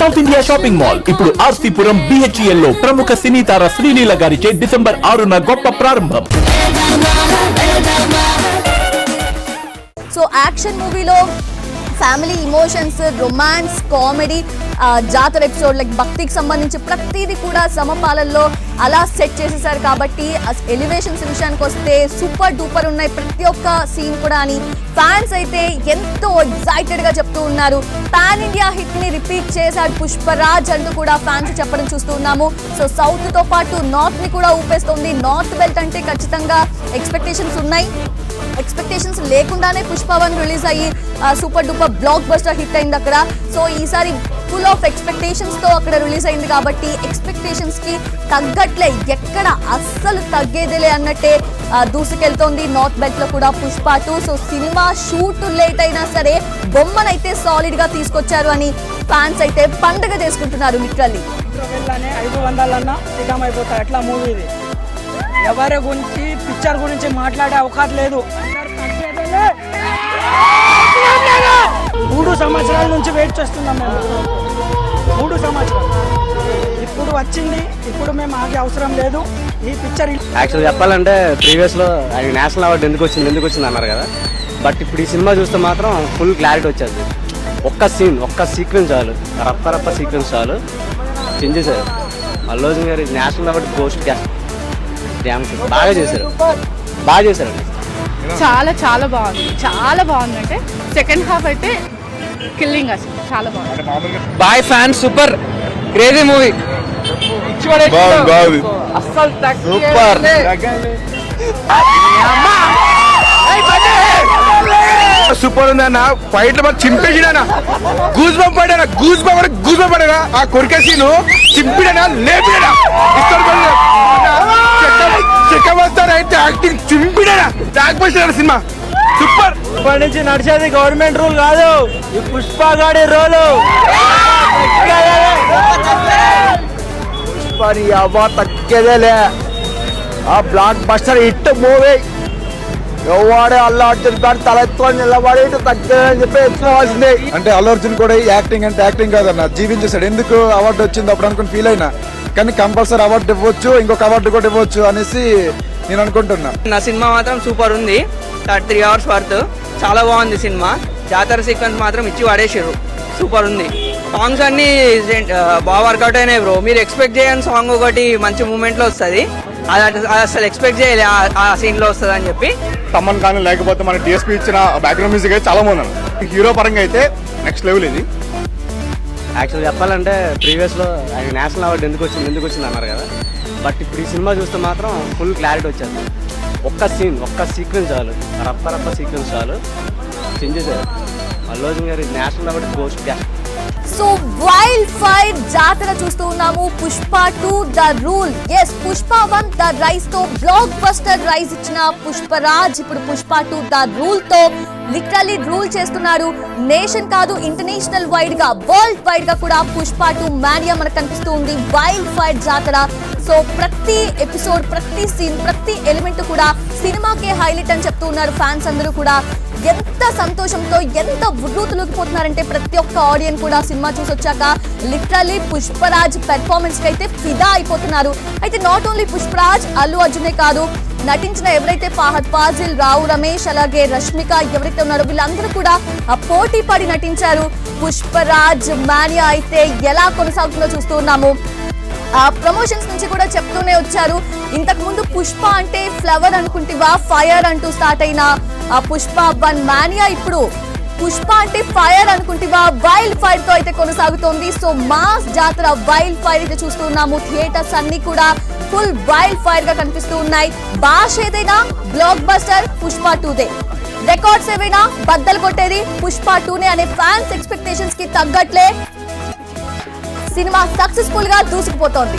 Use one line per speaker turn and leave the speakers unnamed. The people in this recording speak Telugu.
సౌత్ ఇండియా షాపింగ్ మాల్ ఇప్పుడు ఆర్సీపురం BHEL లో ప్రముఖ సినీ తార శ్రీలీల గారిచే డిసెంబర్ 6న గొప్ప ప్రారంభం.
సో యాక్షన్ మూవీలో ఫ్యామిలీ ఇమోషన్స్, రొమాన్స్, కామెడీ, జాతర ఎపిసోడ్ లైక్ భక్తికి సంబంధించి ప్రతిదీ కూడా సమపాలల్లో అలా సెట్ చేసేసారు కాబట్టి ఎలివేషన్స్ విషయానికి వస్తే సూపర్ డూపర్ ఉన్నాయి ప్రతి ఒక్క సీన్ కూడా అని ఫ్యాన్స్ అయితే ఎంతో ఎక్సైటెడ్ గా చెప్తూ ఉన్నారు. పాన్ ఇండియా హిట్ ని రిపీట్ చేశాడు పుష్పరాజ్ అంటూ కూడా ఫ్యాన్స్ చెప్పడం చూస్తూ ఉన్నాము. సో సౌత్ తో పాటు నార్త్ ని కూడా ఊపేస్తుంది. నార్త్ బెల్ట్ అంటే ఖచ్చితంగా ఎక్స్పెక్టేషన్స్ ఉన్నాయి. ఎక్స్పెక్టేషన్స్ లేకుండానే పుష్ప1 రిలీజ్ అయ్యి super duper block buster hit అయింది అక్కడ. సో ఈసారి ఫుల్ ఆఫ్ ఎక్స్పెక్టేషన్స్ తో అక్కడ రిలీజ్ అయింది కాబట్టి ఎక్స్పెక్టేషన్స్ కి తగ్గట్లే ఎక్కడ అస్సలు తగ్గేదిలే అన్నట్టే దూసుకెళ్తోంది నార్త్ బెల్ట్ లో కూడా పుష్ప2. సో సినిమా షూట్ లేట్ అయినా సరే బొమ్మనైతే సాలిడ్ గా తీసుకొచ్చారు అని ఫ్యాన్స్ అయితే పండగ చేసుకుంటున్నారు. లిటరల్లీ
500 సిద్ధమైపోతాయి అట్లా మూవీ ఇది. ఎవరి గురించి పిక్చర్ గురించి మాట్లాడే అవకాశం లేదు. 3 సంవత్సరాల నుంచి వెయిట్ చేస్తున్నాం మేము. 3 సంవత్సరాలు ఇప్పుడు వచ్చింది. ఇప్పుడు మేము ఆగే అవసరం లేదు. ఈ పిక్చర్
యాక్చువల్ చెప్పాలంటే ప్రీవియస్లో ఆయన నేషనల్ అవార్డు ఎందుకు వచ్చింది అన్నారు కదా. బట్ ఇప్పుడు ఈ సినిమా చూస్తే మాత్రం ఫుల్ క్లారిటీ వచ్చేది. ఒక్క సీక్వెన్స్ చాలు, రప్ప సీక్వెన్స్ చాలు చేంజ్ చేశారు. అల్లు అర్జున్ గారి నేషనల్ అవార్డు గోస్ట్ క్యాస్ట్ బాగా చేశారు.
చాలా చాలా బాగుంది అంటే సెకండ్ హాఫ్ అయితే కిల్లింగ్ అసలు చాలా బాగుంది.
Boy fan super crazy movie అస్సలు సూపర్
సూపర్ ఉందన్న. ఫైట్ లో చింపేసినా గూజ్ బంప్ పడగా ఆ కొరికేసీను చింపిడనా లేపిడనా చెక్కబస్తారైతే యాక్టింగ్ చింపిడనా తాకపోయిన సినిమా సూపర్.
ఇప్పటి నుంచి నడిచేది గవర్నమెంట్ రూల్ కాదు, ఈ పుష్ప గాడి రోలు.
పుష్పని అవ్వ తగ్గేదేలే. ఆ బ్లాక్ బస్టర్ హిట్ మూవీ. ఎవడే అల్లు అర్జున్ గారు తలెత్తుకొని నిలబడి తగ్గదని చెప్పి ఎత్తుకోవాల్సిందే. అంటే అల్లు అర్జున్ కూడా యాక్టింగ్ అంటే యాక్టింగ్ కాదన్న, జీవించేశాడు. ఎందుకు అవార్డు వచ్చింది అప్పుడు అనుకుని ఫీల్ అయినా, కానీ కంపల్సరీ అవార్డు ఇవ్వచ్చు, ఇంకొక అవార్డు కూడా ఇవ్వచ్చు అనేసి నేను అనుకుంటున్నా.
నా సినిమా మాత్రం సూపర్ ఉంది. 3 hours వర్త్. చాలా బాగుంది సినిమా. జాతర సీక్వెన్స్ మాత్రం ఇచ్చి పడేసారు. సూపర్ ఉంది. సాంగ్స్ అన్ని బాగా వర్కౌట్ అయినాయి బ్రో. మీరు ఎక్స్పెక్ట్ చేయని సాంగ్ ఒకటి మంచి మూమెంట్లో వస్తుంది. అది అసలు ఎక్స్పెక్ట్ చేయలే ఆ సీన్ లో వస్తుంది అని చెప్పి.
తమ్మన్ కానీ లేకపోతే మన డిఎస్పీ ఇచ్చిన బ్యాక్గ్రౌండ్ మ్యూజిక్ అయితే చాలా బాగుంది. హీరో పరంగా అయితే నెక్స్ట్ లెవెల్ ఇది.
యాక్చువల్ చెప్పాలంటే ప్రీవియస్లో ఆయన నేషనల్ అవార్డు ఎందుకు వచ్చింది అన్నారు కదా. బట్ ఇప్పుడు ఈ సినిమా చూస్తే మాత్రం ఫుల్ క్లారిటీ వచ్చేది. ఒక్క సీక్వెన్స్ చాలు, రప్ప సీక్వెన్స్ చాలు చేంజ్ చేశారు. అల్లు అర్జున్ గారి national award ghost cast.
So wild fire జాతర చూస్తూ ఉన్నాము. Pushpa two the rule. Yes, Pushpa one the rise తో బ్లాక్ బస్టర్ రైస్ ఇచ్చిన పుష్పరాజ్ ఇప్పుడు పుష్ప2 ద రూల్ తో లిటరల్లీ రూల్ చేస్తున్నారు. నేషన్ కాదు, ఇంటర్నేషనల్ వైడ్ గా, వరల్డ్ వైడ్ గా కూడా పుష్ప2 మానియా మనకు కనిపిస్తూ ఉంది. వైల్డ్ ఫైర్ జాతర. సో ప్రతి ఎపిసోడ్, ప్రతి సీన్, ప్రతి ఎలిమెంట్ కూడా సినిమాకే హైలైట్ అని చెప్తూ ఉన్నారు ఫ్యాన్స్ అందరూ కూడా. ఎంత సంతోషంతో, ఎంత ఉర్రూతులూగిపోతున్నారంటే ప్రతి ఒక్క ఆడియన్స్ కూడా సినిమా చూసి వచ్చాక లిటరల్లీ పుష్పరాజ్ పెర్ఫార్మెన్స్ కి అయితే ఫిదా అయిపోతున్నారు. అయితే నాట్ ఓన్లీ పుష్పరాజ్, అల్లు అర్జునే కాదు, నటించిన ఎవరైతే ఫహద్ ఫాజిల్, రావు రమేష్, అలాగే రష్మిక ఎవరైతే ఉన్నారో వీళ్ళందరూ కూడా పోటీ పడి నటించారు. పుష్పరాజ్ మానియా అయితే ఎలా కొనసాగుతుందో చూస్తూ ఉన్నాము. ప్రమోషన్స్ నుంచి కూడా చెప్తూనే వచ్చారు. ఇంతకు ముందు పుష్ప అంటే ఫ్లవర్ అనుకుంటివా, ఫైర్ అంటూ స్టార్ట్ అయిన పుష్ప1 మానియా ఇప్పుడు పుష్ప అంటే ఫైర్ అనుకుంటివా, వైల్డ్ ఫైర్ తో అయితే కొనసాగుతోంది. సో మాస్ జాతర వైల్డ్ ఫైర్ అయితే చూస్తున్నాము. థియేటర్స్ అన్ని కూడా ఫుల్ వైల్డ్ ఫైర్ గా కనిపిస్తూ ఉన్నాయి. భాష ఏదైనా బ్లాక్ బస్టర్ పుష్ప2దే. రికార్డ్స్ ఏవైనా బద్దలు కొట్టేది పుష్ప2నే అనే ఫ్యాన్స్ ఎక్స్పెక్టేషన్స్ కి తగ్గట్లే సినిమా సక్సెస్ఫుల్ గా దూసుకుపోతోంది.